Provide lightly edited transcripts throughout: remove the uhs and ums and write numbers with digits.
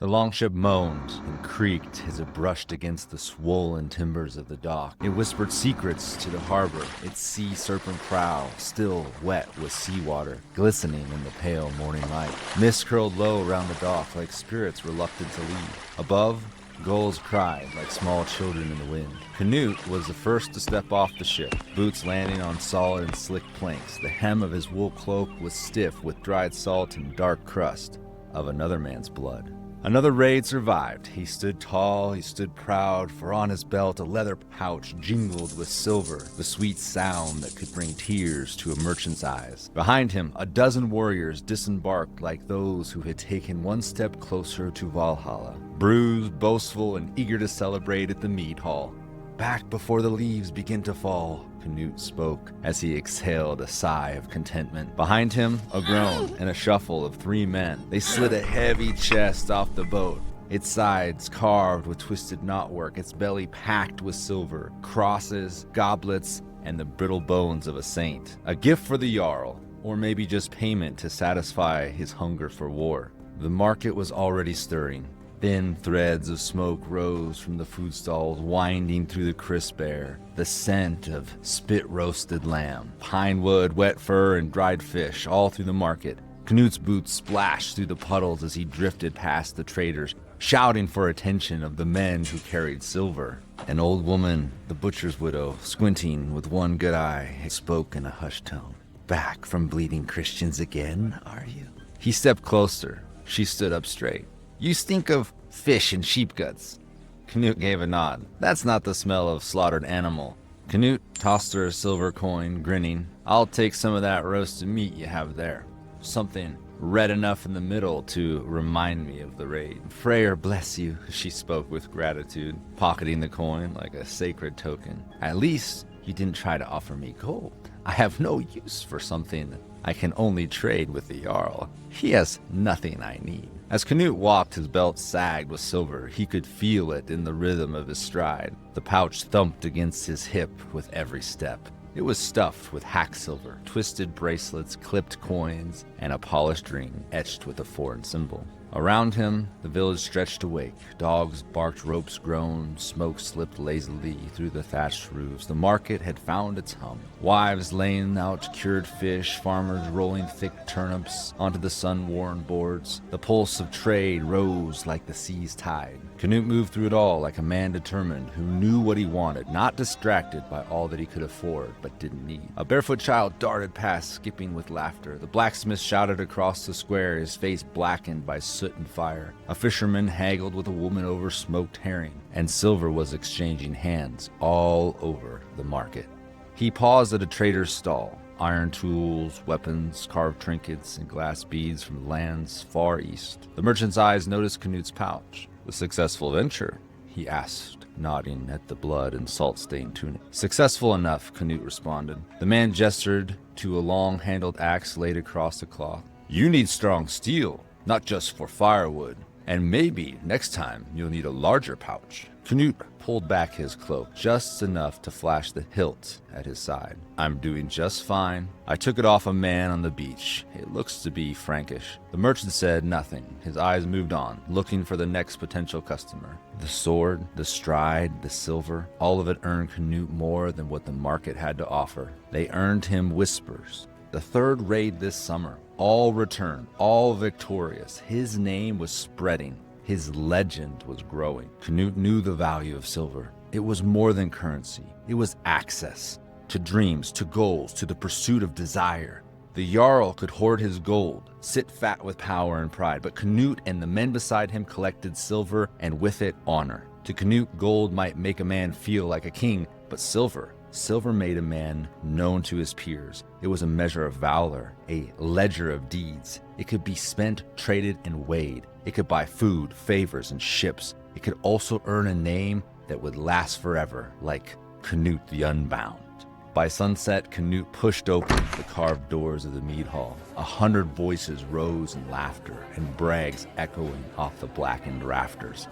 The longship moaned and creaked as it brushed against the swollen timbers of the dock. It whispered secrets to the harbor, its sea serpent prow still wet with seawater, glistening in the pale morning light. Mist curled low around the dock like spirits reluctant to leave. Above, gulls cried like small children in the wind. Canute was the first to step off the ship, boots landing on solid and slick planks. The hem of his wool cloak was stiff with dried salt and dark crust of another man's blood. Another raid survived. He stood tall, he stood proud, for on his belt a leather pouch jingled with silver, the sweet sound that could bring tears to a merchant's eyes. Behind him, a dozen warriors disembarked like those who had taken one step closer to Valhalla, bruised, boastful, and eager to celebrate at the mead hall. Back before the leaves begin to fall, Canute spoke as he exhaled a sigh of contentment. Behind him, a groan and a shuffle of three men. They slid a heavy chest off the boat, its sides carved with twisted knotwork, its belly packed with silver, crosses, goblets, and the brittle bones of a saint. A gift for the Jarl, or maybe just payment to satisfy his hunger for war. The market was already stirring. Thin threads of smoke rose from the food stalls, winding through the crisp air. The scent of spit-roasted lamb, pine wood, wet fur, and dried fish all through the market. Canute's boots splashed through the puddles as he drifted past the traders, shouting for attention of the men who carried silver. An old woman, the butcher's widow, squinting with one good eye, spoke in a hushed tone. "Back from bleeding Christians again, are you?" He stepped closer. She stood up straight. "You stink of fish and sheep guts." Canute gave a nod. "That's not the smell of slaughtered animal." Canute tossed her a silver coin, grinning. "I'll take some of that roasted meat you have there. Something red enough in the middle to remind me of the raid." "Freyr bless you," she spoke with gratitude, pocketing the coin like a sacred token. "At least you didn't try to offer me gold. I have no use for something I can only trade with the Jarl. He has nothing I need." As Canute walked, his belt sagged with silver. He could feel it in the rhythm of his stride. The pouch thumped against his hip with every step. It was stuffed with hack silver, twisted bracelets, clipped coins, and a polished ring etched with a foreign symbol. Around him, the village stretched awake. Dogs barked, ropes groaned, smoke slipped lazily through the thatched roofs. The market had found its hum. Wives laying out cured fish, farmers rolling thick turnips onto the sun-worn boards. The pulse of trade rose like the sea's tide. Canute moved through it all like a man determined who knew what he wanted, not distracted by all that he could afford but didn't need. A barefoot child darted past, skipping with laughter. The blacksmith shouted across the square, his face blackened by soot and fire. A fisherman haggled with a woman over smoked herring, and silver was exchanging hands all over the market. He paused at a trader's stall. Iron tools, weapons, carved trinkets, and glass beads from lands far east. The merchant's eyes noticed Canute's pouch. "A successful venture?" he asked, nodding at the blood and salt-stained tunic. "Successful enough," Canute responded. The man gestured to a long-handled axe laid across the cloth. "You need strong steel, not just for firewood. And maybe next time you'll need a larger pouch." Canute pulled back his cloak just enough to flash the hilt at his side. "I'm doing just fine. I took it off a man on the beach. It looks to be Frankish." The merchant said nothing. His eyes moved on, looking for the next potential customer. The sword, the stride, the silver, all of it earned Canute more than what the market had to offer. They earned him whispers. The third raid this summer. All returned, all victorious. His name was spreading. His legend was growing. Canute knew the value of silver. It was more than currency. It was access to dreams, to goals, to the pursuit of desire. The Jarl could hoard his gold, sit fat with power and pride, but Canute and the men beside him collected silver and with it honor. To Canute, gold might make a man feel like a king, but silver made a man known to his peers. It was a measure of valor, a ledger of deeds. It could be spent, traded, and weighed. It could buy food, favors, and ships. It could also earn a name that would last forever, like Canute the Unbound. By sunset, Canute pushed open the carved doors of the mead hall. 100 voices rose in laughter, and brags echoing off the blackened rafters.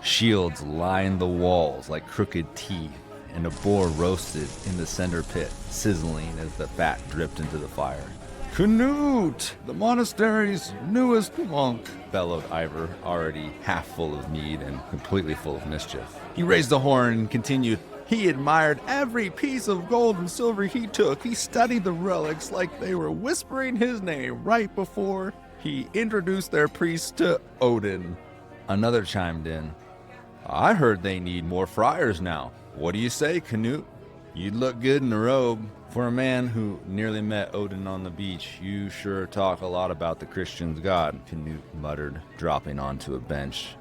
Shields lined the walls like crooked teeth, and a boar roasted in the center pit, sizzling as the fat dripped into the fire. Canute, the monastery's newest monk, bellowed Ivor, already half full of mead and completely full of mischief. He raised the horn and continued, "He admired every piece of gold and silver he took. He studied the relics like they were whispering his name right before he introduced their priest to Odin." Another chimed in, "I heard they need more friars now. What do you say, Canute? You'd look good in a robe. For a man who nearly met Odin on the beach, you sure talk a lot about the Christian's God," Canute muttered, dropping onto a bench.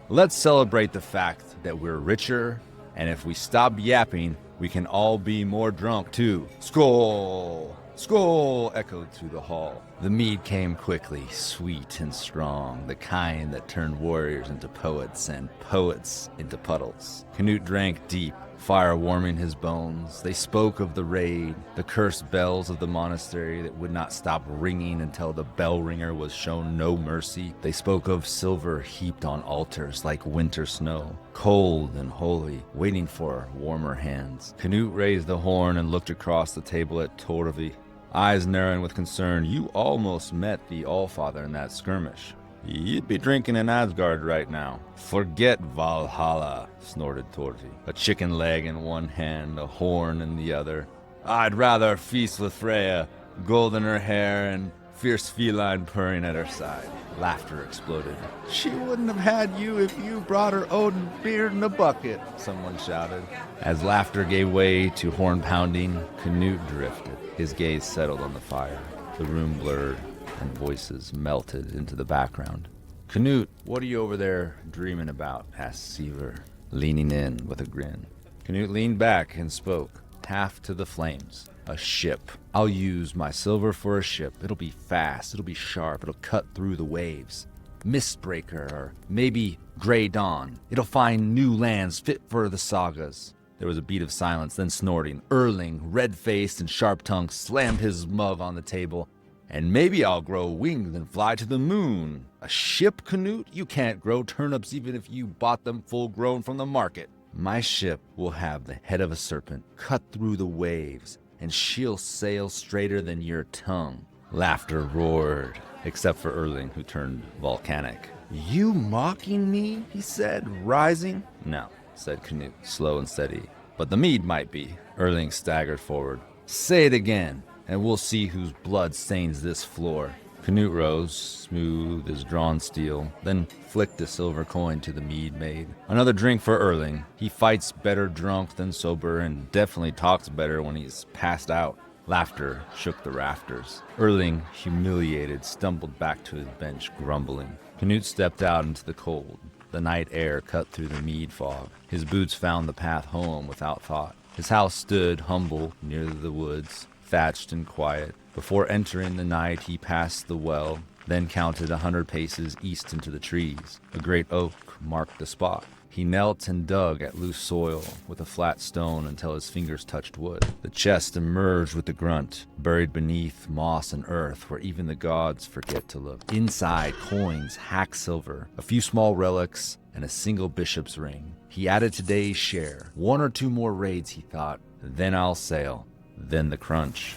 "Let's celebrate the fact that we're richer, and if we stop yapping, we can all be more drunk too. Skål! Skål!" echoed through the hall. The mead came quickly, sweet and strong, the kind that turned warriors into poets and poets into puddles. Canute drank deep, fire warming his bones. They spoke of the raid, the cursed bells of the monastery that would not stop ringing until the bell ringer was shown no mercy. They spoke of silver heaped on altars like winter snow, cold and holy, waiting for warmer hands. Canute raised the horn and looked across the table at Torvi, eyes narrowing with concern. "You almost met the Allfather in that skirmish. You'd be drinking in Asgard right now." "Forget Valhalla," snorted Torvi, a chicken leg in one hand, a horn in the other. "I'd rather feast with Freya, gold in her hair and fierce feline purring at her side." Laughter exploded. "She wouldn't have had you if you brought her Odin beer in a bucket," someone shouted. As laughter gave way to horn pounding, Canute drifted. His gaze settled on the fire. The room blurred, and voices melted into the background. "Canute, what are you over there dreaming about?" asked Sivert, leaning in with a grin. Canute leaned back and spoke, half to the flames. "A ship. I'll use my silver for a ship. It'll be fast, it'll be sharp, it'll cut through the waves. Mistbreaker, or maybe Grey Dawn. It'll find new lands fit for the sagas." There was a beat of silence, then snorting. Erling, red-faced and sharp-tongued, slammed his mug on the table. "And maybe I'll grow wings and fly to the moon." "A ship, Canute? You can't grow turnips even if you bought them full-grown from the market." "My ship will have the head of a serpent, cut through the waves, and she'll sail straighter than your tongue." Laughter roared, except for Erling, who turned volcanic. "You mocking me?" he said, rising. "No," said Canute, slow and steady. "But the mead might be." Erling staggered forward. "Say it again, and we'll see whose blood stains this floor." Canute rose, smooth as drawn steel, then flicked a silver coin to the mead maid. "Another drink for Erling. He fights better drunk than sober, and definitely talks better when he's passed out." Laughter shook the rafters. Erling, humiliated, stumbled back to his bench, grumbling. Canute stepped out into the cold. The night air cut through the mead fog. His boots found the path home without thought. His house stood humble near the woods, thatched and quiet. Before entering the night, he passed the well, then counted 100 paces east into the trees. A great oak marked the spot. He knelt and dug at loose soil with a flat stone until his fingers touched wood. The chest emerged with a grunt, buried beneath moss and earth where even the gods forget to look. Inside, coins, hacked silver, a few small relics, and a single bishop's ring. He added today's share. 1 or 2 more raids, he thought. Then I'll sail. Then the crunch.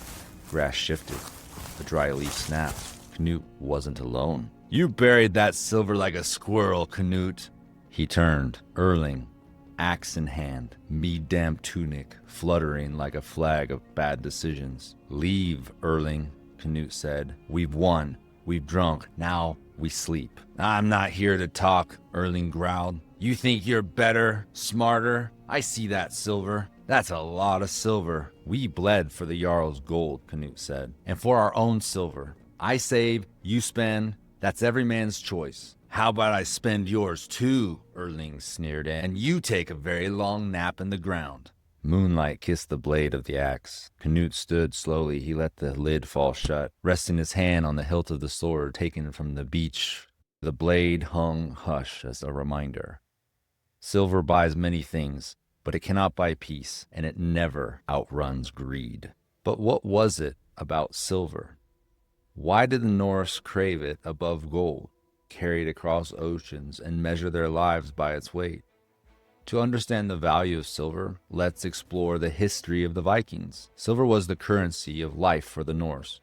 Grass shifted. The dry leaf snapped. Canute wasn't alone. "You buried that silver like a squirrel, Canute." He turned. Erling, axe in hand, mead-damp tunic, fluttering like a flag of bad decisions. "Leave, Erling," Canute said. "We've won. We've drunk. Now we sleep." "I'm not here to talk," Erling growled. "You think you're better, smarter? I see that silver. That's a lot of silver." "We bled for the Jarl's gold," Canute said, "and for our own silver. I save, you spend. That's every man's choice." "How about I spend yours too?" Erling sneered, "and you take a very long nap in the ground." Moonlight kissed the blade of the axe. Canute stood slowly. He let the lid fall shut, resting his hand on the hilt of the sword taken from the beach. The blade hung hush as a reminder. Silver buys many things, but it cannot buy peace, and it never outruns greed. But what was it about silver? Why did the Norse crave it above gold, carry it across oceans, and measure their lives by its weight? To understand the value of silver, let's explore the history of the Vikings. Silver was the currency of life for the Norse.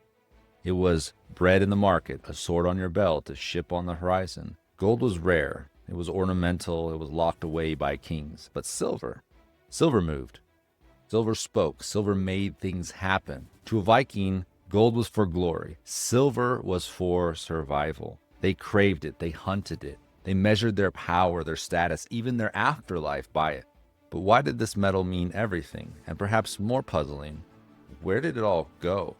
It was bread in the market, a sword on your belt, a ship on the horizon. Gold was rare. It was ornamental. It was locked away by kings. But silver moved. Silver spoke. Silver made things happen. To a Viking, gold was for glory. Silver was for survival. They craved it. They hunted it. They measured their power, their status, even their afterlife by it. But why did this metal mean everything? And perhaps more puzzling, where did it all go?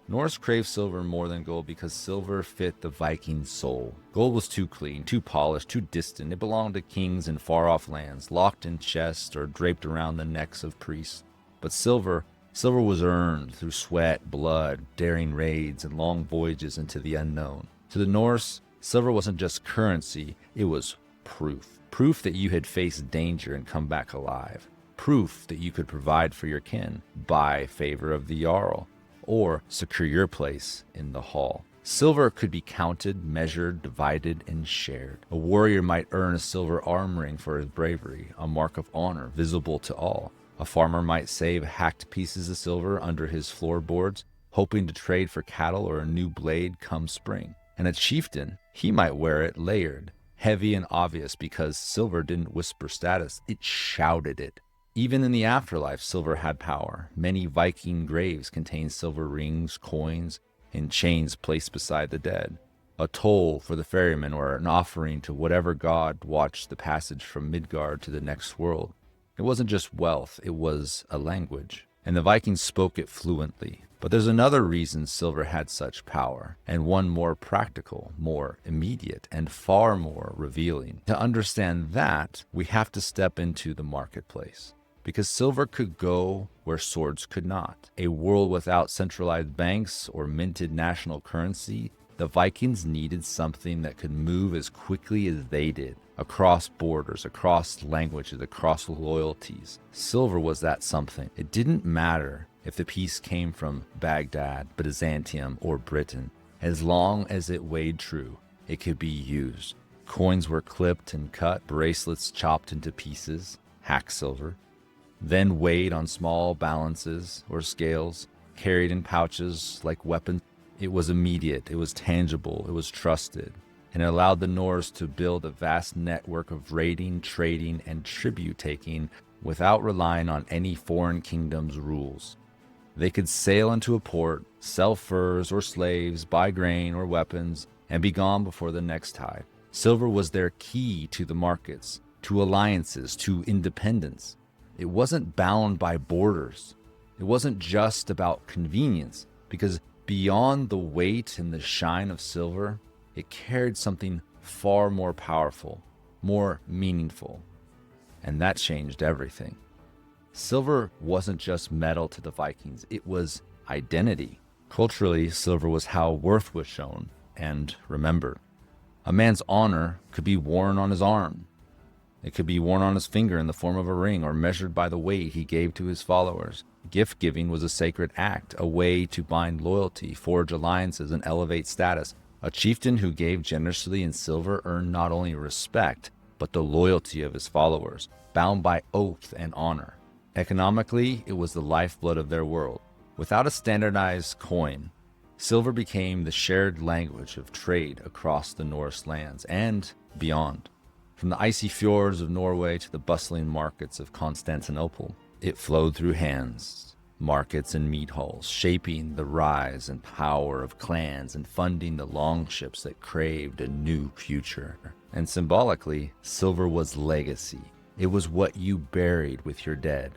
Norse craved silver more than gold because silver fit the Viking soul. Gold was too clean, too polished, too distant. It belonged to kings in far-off lands, locked in chests or draped around the necks of priests. But silver was earned through sweat, blood, daring raids, and long voyages into the unknown. To the Norse, silver wasn't just currency, it was proof. Proof that you had faced danger and come back alive. Proof that you could provide for your kin, buy favor of the Jarl, or secure your place in the hall. Silver could be counted, measured, divided, and shared. A warrior might earn a silver arm ring for his bravery, a mark of honor visible to all. A farmer might save hacked pieces of silver under his floorboards, hoping to trade for cattle or a new blade come spring. And a chieftain, he might wear it layered, heavy and obvious, because silver didn't whisper status, it shouted it. Even in the afterlife, silver had power. Many Viking graves contained silver rings, coins, and chains placed beside the dead. A toll for the ferryman or an offering to whatever god watched the passage from Midgard to the next world. It wasn't just wealth, it was a language. And the Vikings spoke it fluently. But there's another reason silver had such power, and one more practical, more immediate, and far more revealing. To understand that, we have to step into the marketplace. Because silver could go where swords could not. A world without centralized banks or minted national currency, the Vikings needed something that could move as quickly as they did, across borders, across languages, across loyalties. Silver was that something. It didn't matter if the piece came from Baghdad, Byzantium, or Britain. As long as it weighed true, it could be used. Coins were clipped and cut, bracelets chopped into pieces, hack silver, then weighed on small balances or scales, carried in pouches like weapons. It was immediate, it was tangible, it was trusted, and it allowed the Norse to build a vast network of raiding, trading, and tribute-taking without relying on any foreign kingdom's rules. They could sail into a port, sell furs or slaves, buy grain or weapons, and be gone before the next tide. Silver was their key to the markets, to alliances, to independence. It wasn't bound by borders. It wasn't just about convenience, because beyond the weight and the shine of silver, it carried something far more powerful, more meaningful. And that changed everything. Silver wasn't just metal to the Vikings, it was identity. Culturally, silver was how worth was shown and remembered. A man's honor could be worn on his arm. It could be worn on his finger in the form of a ring or measured by the weight he gave to his followers. Gift giving was a sacred act, a way to bind loyalty, forge alliances, and elevate status. A chieftain who gave generously in silver earned not only respect, but the loyalty of his followers, bound by oath and honor. Economically, it was the lifeblood of their world. Without a standardized coin, silver became the shared language of trade across the Norse lands and beyond. From the icy fjords of Norway to the bustling markets of Constantinople, it flowed through hands, markets and meat halls, shaping the rise and power of clans and funding the longships that craved a new future. And symbolically, silver was legacy. It was what you buried with your dead,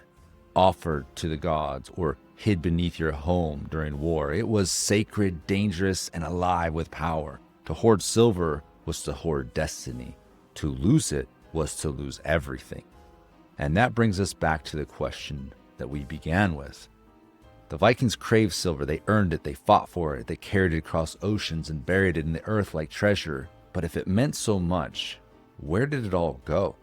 offered to the gods, or hid beneath your home during war. It was sacred, dangerous, and alive with power. To hoard silver was to hoard destiny. To lose it was to lose everything. And that brings us back to the question that we began with. The Vikings craved silver. They earned it. They fought for it. They carried it across oceans and buried it in the earth like treasure. But if it meant so much, where did it all go?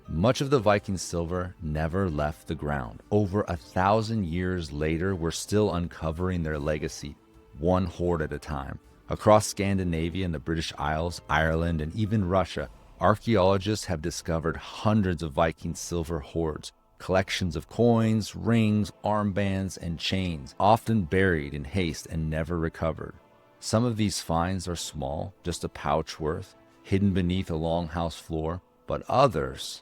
Much of the Viking silver never left the ground. Over 1,000 years later, we're still uncovering their legacy, one hoard at a time. Across Scandinavia and the British Isles, Ireland, and even Russia, archaeologists have discovered hundreds of Viking silver hoards, collections of coins, rings, armbands, and chains, often buried in haste and never recovered. Some of these finds are small, just a pouch worth, hidden beneath a longhouse floor, but others,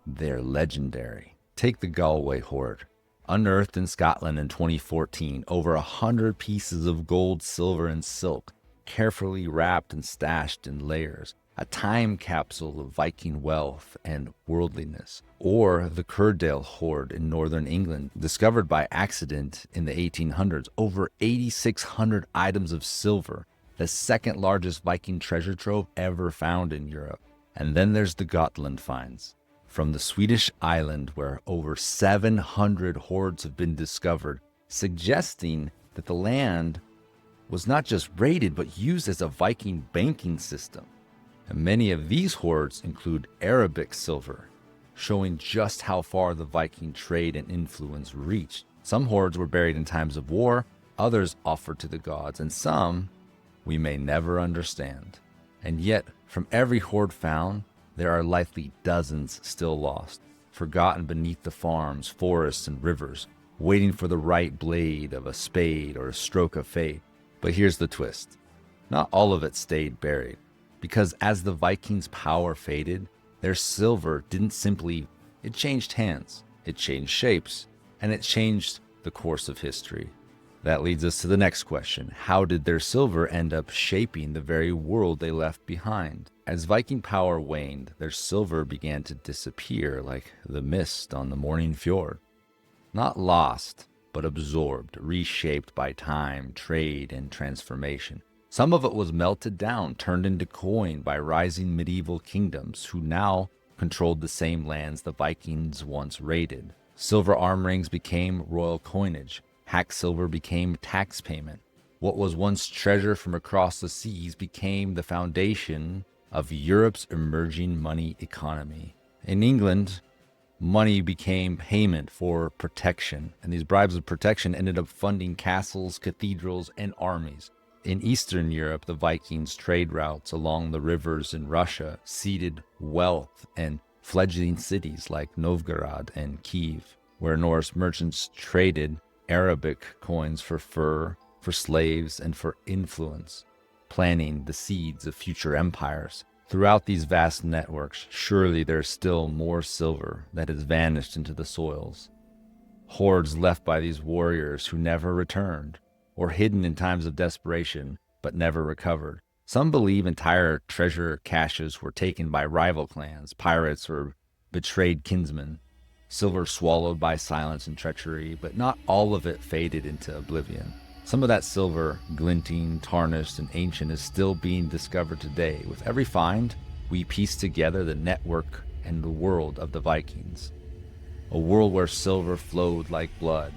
they're legendary. Take the Galway hoard. Unearthed in Scotland in 2014, over 100 pieces of gold, silver, and silk, carefully wrapped and stashed in layers, a time capsule of Viking wealth and worldliness. Or the Curdale hoard in northern England, discovered by accident in the 1800s, over 8,600 items of silver, the second largest Viking treasure trove ever found in Europe. And then there's the Gotland finds. From the Swedish island where over 700 hoards have been discovered, suggesting that the land was not just raided but used as a Viking banking system. And many of these hoards include Arabic silver, showing just how far the Viking trade and influence reached. Some hoards were buried in times of war, others offered to the gods, and some we may never understand. And yet, from every hoard found, there are likely dozens still lost, forgotten beneath the farms, forests, and rivers, waiting for the right blade of a spade or a stroke of fate. But here's the twist. Not all of it stayed buried, because as the Vikings' power faded, their silver didn't simply, it changed hands, it changed shapes, and it changed the course of history. That leads us to the next question. How did their silver end up shaping the very world they left behind? As Viking power waned, their silver began to disappear like the mist on the morning fjord. Not lost, but absorbed, reshaped by time, trade, and transformation. Some of it was melted down, turned into coin by rising medieval kingdoms who now controlled the same lands the Vikings once raided. Silver arm rings became royal coinage. Hack silver became tax payment. What was once treasure from across the seas became the foundation of Europe's emerging money economy. In England, money became payment for protection, and these bribes of protection ended up funding castles, cathedrals, and armies. In Eastern Europe, the Vikings' trade routes along the rivers in Russia seeded wealth and fledgling cities like Novgorod and Kiev, where Norse merchants traded Arabic coins for fur, for slaves, and for influence, planting the seeds of future empires. Throughout these vast networks, surely there's still more silver that has vanished into the soils. Hoards left by these warriors who never returned, or hidden in times of desperation, but never recovered. Some believe entire treasure caches were taken by rival clans, pirates, or betrayed kinsmen. Silver swallowed by silence and treachery, but not all of it faded into oblivion. Some of that silver, glinting, tarnished, and ancient, is still being discovered today. With every find, we piece together the network and the world of the Vikings. A world where silver flowed like blood,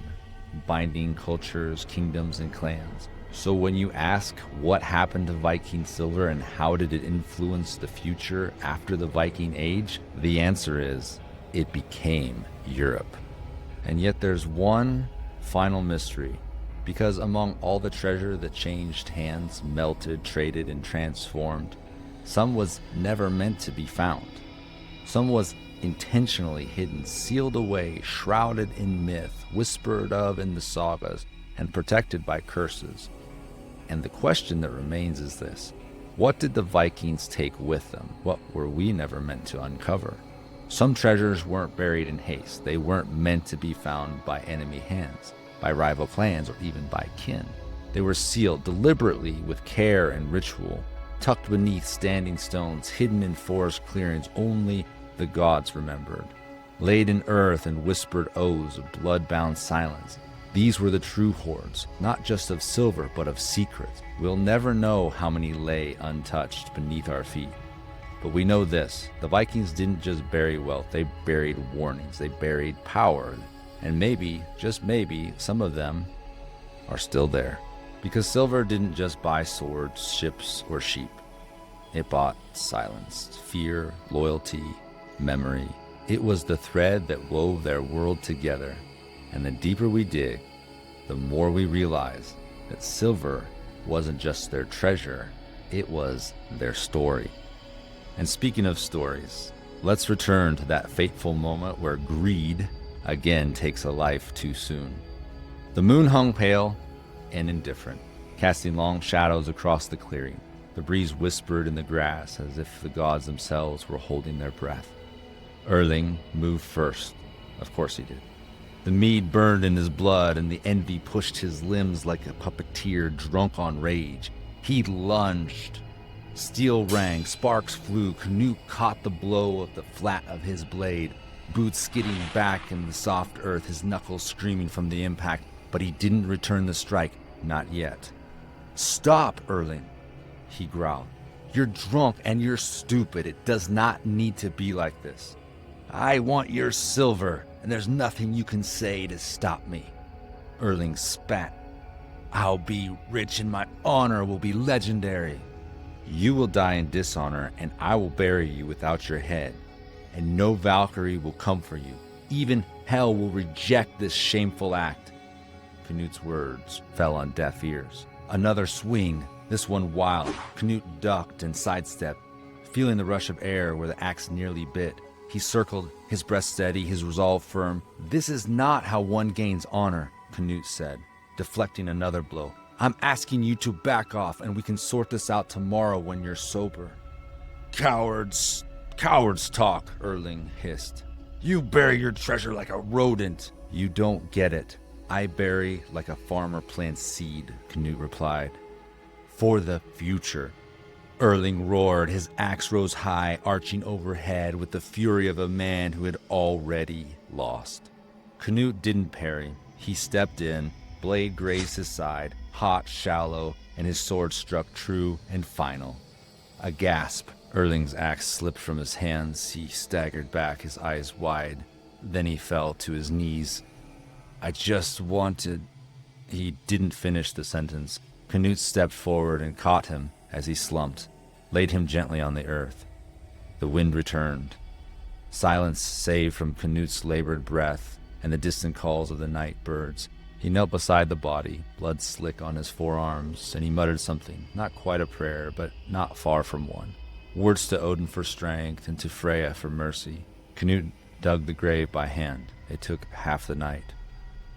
binding cultures, kingdoms, and clans. So when you ask what happened to Viking silver and how did it influence the future after the Viking Age, the answer is it became Europe. And yet there's one final mystery, because among all the treasure that changed hands, melted, traded, and transformed, some was never meant to be found. Some was intentionally hidden, sealed away, shrouded in myth, whispered of in the sagas, and protected by curses. And the question that remains is this: what did the Vikings take with them? What were we never meant to uncover? Some treasures weren't buried in haste. They weren't meant to be found by enemy hands, by rival clans, or even by kin. They were sealed deliberately with care and ritual, tucked beneath standing stones, hidden in forest clearings only the gods remembered, laid in earth and whispered oaths of blood-bound silence. These were the true hoards, not just of silver, but of secrets. We'll never know how many lay untouched beneath our feet. But we know this: the Vikings didn't just bury wealth, they buried warnings, they buried power. And maybe, just maybe, some of them are still there. Because silver didn't just buy swords, ships, or sheep. It bought silence, fear, loyalty, memory. It was the thread that wove their world together. And the deeper we dig, the more we realize that silver wasn't just their treasure, it was their story. And speaking of stories, let's return to that fateful moment where greed again takes a life too soon. The moon hung pale and indifferent. casting long shadows across the clearing. The breeze whispered in the grass as if the gods themselves were holding their breath. Erling moved first. Of course he did. The mead burned in his blood, and the envy pushed his limbs like a puppeteer drunk on rage. He lunged. Steel rang, sparks flew. Canute caught the blow of the flat of his blade, boots skidding back in the soft earth, his knuckles screaming from the impact, but he didn't return the strike, not yet. "Stop, Erling," he growled. "You're drunk and you're stupid. It does not need to be like this. I want your silver, and there's nothing you can say to stop me." Erling spat. "I'll be rich and my honor will be legendary." "You will die in dishonor, and I will bury you without your head, and no Valkyrie will come for you. Even hell will reject this shameful act." Canute's words fell on deaf ears. Another swing, this one wild. Canute ducked and sidestepped, feeling the rush of air where the axe nearly bit. He circled, his breast steady, his resolve firm. "This is not how one gains honor," Canute said, deflecting another blow. "I'm asking you to back off, and we can sort this out tomorrow when you're sober." "Cowards! Cowards talk," Erling hissed. "You bury your treasure like a rodent." "You don't get it. I bury like a farmer plants seed," Canute replied. "For the future." Erling roared. His axe rose high, arching overhead with the fury of a man who had already lost. Canute didn't parry. He stepped in, blade grazed his side, hot, shallow, and his sword struck true and final. A gasp. Erling's axe slipped from his hands. He staggered back, his eyes wide. Then he fell to his knees. "I just wanted..." He didn't finish the sentence. Canute stepped forward and caught him as he slumped, laid him gently on the earth. The wind returned. Silence save from Canute's labored breath and the distant calls of the night birds. He knelt beside the body, blood slick on his forearms, and he muttered something, not quite a prayer, but not far from one. Words to Odin for strength and to Freya for mercy. Canute dug the grave by hand. It took half the night.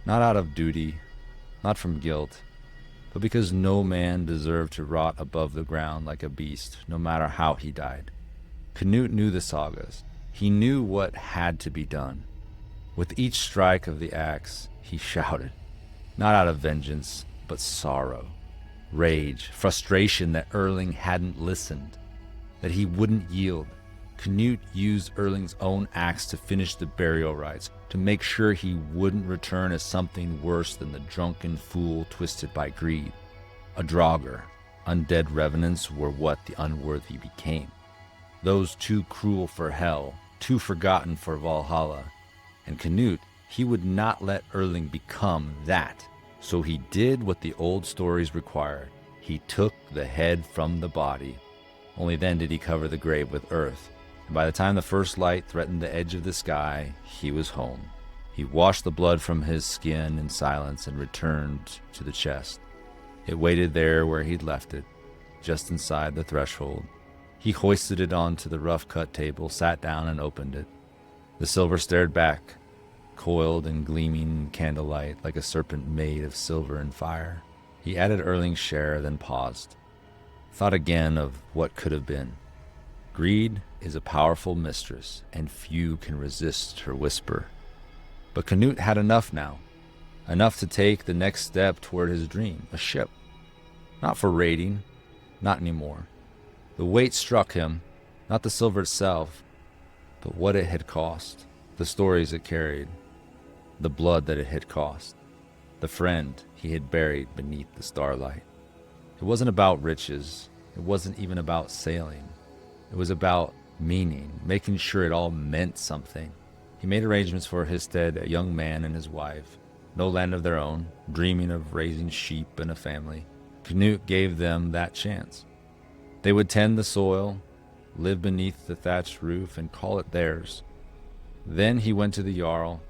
Not out of duty, not from guilt, but because no man deserved to rot above the ground like a beast, no matter how he died. Canute knew the sagas. He knew what had to be done. With each strike of the axe, he shouted, not out of vengeance, but sorrow, rage, frustration that Erling hadn't listened, that he wouldn't yield. Canute used Erling's own axe to finish the burial rites, to make sure he wouldn't return as something worse than the drunken fool twisted by greed. A draugr. Undead revenants were what the unworthy became. Those too cruel for hell, too forgotten for Valhalla. And Canute, he would not let Erling become that. So he did what the old stories required. He took the head from the body. Only then did he cover the grave with earth. And by the time the first light threatened the edge of the sky, he was home. He washed the blood from his skin in silence and returned to the chest. It waited there where he'd left it, just inside the threshold. He hoisted it onto the rough-cut table, sat down and opened it. The silver stared back, coiled and gleaming in candlelight like a serpent made of silver and fire. He added Erling's share, then paused. Thought again of what could have been. Greed is a powerful mistress, and few can resist her whisper. But Canute had enough now. Enough to take the next step toward his dream, a ship. Not for raiding, not anymore. The weight struck him, not the silver itself, but what it had cost, the stories it carried, the blood that it had cost, the friend he had buried beneath the starlight. It wasn't about riches. It wasn't even about sailing. It was about meaning, making sure it all meant something. He made arrangements for his stead, a young man and his wife, no land of their own, dreaming of raising sheep and a family. Canute gave them that chance. They would tend the soil, live beneath the thatched roof, and call it theirs. Then he went to the Jarl.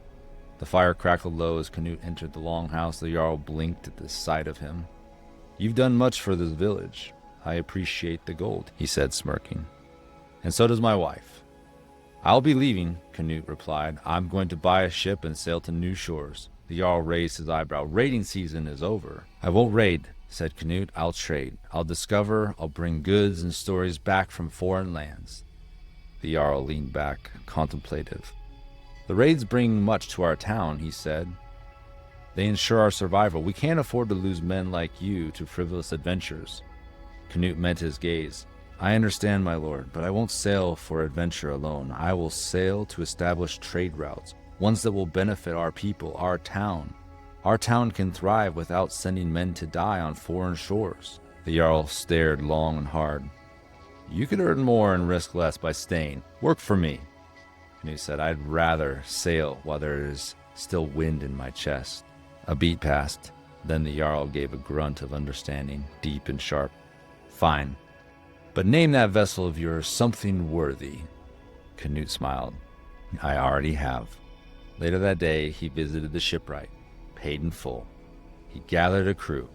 The fire crackled low as Canute entered the longhouse. The Jarl blinked at the sight of him. "You've done much for this village. I appreciate the gold," he said, smirking. "And so does my wife." "I'll be leaving," Canute replied. "I'm going to buy a ship and sail to new shores." The Jarl raised his eyebrow. "Raiding season is over." "I won't raid," said Canute. I'll trade. I'll discover. I'll bring goods and stories back from foreign lands. The Jarl leaned back, contemplative. The raids bring much to our town, he said. They ensure our survival. We can't afford to lose men like you to frivolous adventures. Canute met his gaze. I understand, my lord, but I won't sail for adventure alone. I will sail to establish trade routes, ones that will benefit our people, our town. Our town can thrive without sending men to die on foreign shores. The Jarl stared long and hard. You could earn more and risk less by staying. Work for me. Canute said, I'd rather sail while there is still wind in my chest. A beat passed. Then the Jarl gave a grunt of understanding, deep and sharp. Fine. But name that vessel of yours something worthy. Canute smiled. I already have. Later that day, he visited the shipwright, paid in full. He gathered a crew.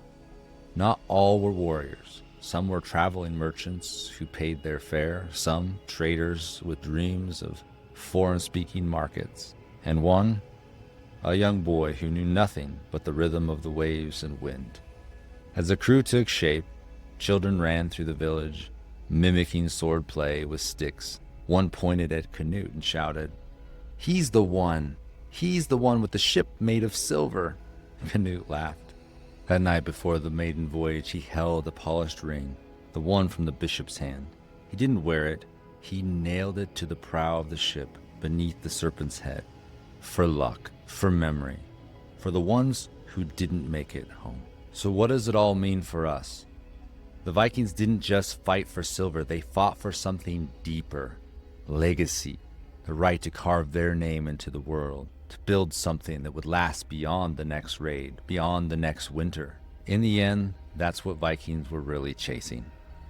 Not all were warriors. Some were traveling merchants who paid their fare, some traders with dreams of foreign-speaking markets, and one, a young boy who knew nothing but the rhythm of the waves and wind. As the crew took shape, children ran through the village, mimicking sword play with sticks. One pointed at Canute and shouted, He's the one! He's the one with the ship made of silver! Canute laughed. That night before the maiden voyage, he held a polished ring, the one from the bishop's hand. He didn't wear it. He nailed it to the prow of the ship, beneath the serpent's head. For luck, for memory, for the ones who didn't make it home. So what does it all mean for us? The Vikings didn't just fight for silver, they fought for something deeper. Legacy, the right to carve their name into the world, to build something that would last beyond the next raid, beyond the next winter. In the end, that's what Vikings were really chasing.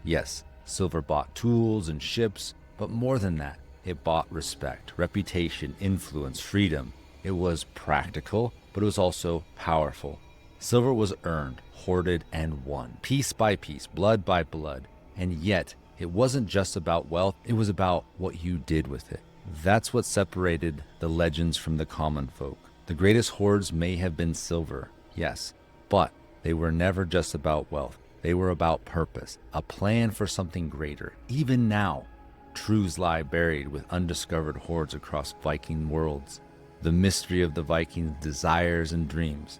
Yes, silver bought tools and ships, but more than that, it bought respect, reputation, influence, freedom. It was practical, but it was also powerful. Silver was earned, hoarded, and won, piece by piece, blood by blood. And yet, it wasn't just about wealth, it was about what you did with it. That's what separated the legends from the common folk. The greatest hoards may have been silver, yes, but they were never just about wealth. They were about purpose, a plan for something greater. Even now, truths lie buried with undiscovered hoards across Viking worlds. The mystery of the Vikings' desires and dreams.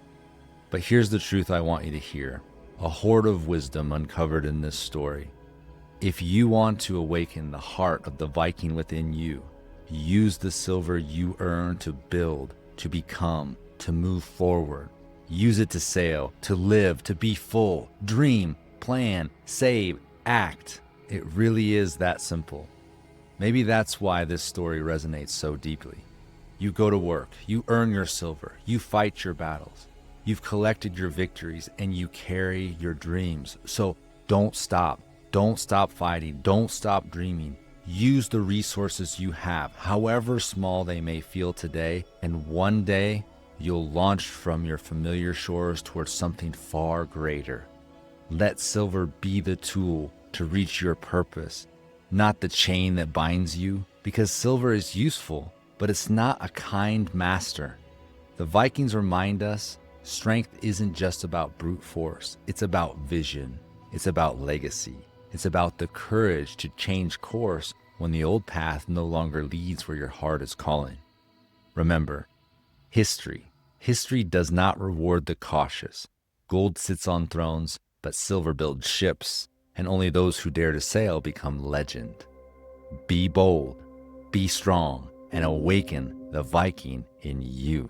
But here's the truth I want you to hear. A hoard of wisdom uncovered in this story. If you want to awaken the heart of the Viking within you, use the silver you earn to build, to become, to move forward. Use it to sail, to live, to be full, dream, plan, save, act. It really is that simple. Maybe that's why this story resonates so deeply. You go to work, you earn your silver, you fight your battles. You've collected your victories and you carry your dreams. So don't stop. Don't stop fighting. Don't stop dreaming. Use the resources you have, however small they may feel today, and one day you'll launch from your familiar shores towards something far greater. Let silver be the tool to reach your purpose, not the chain that binds you, because silver is useful, but it's not a kind master. The Vikings remind us strength isn't just about brute force. It's about vision. It's about legacy. It's about the courage to change course when the old path no longer leads where your heart is calling. Remember, history does not reward the cautious. Gold sits on thrones, but silver builds ships, and only those who dare to sail become legend. Be bold, be strong, and awaken the Viking in you.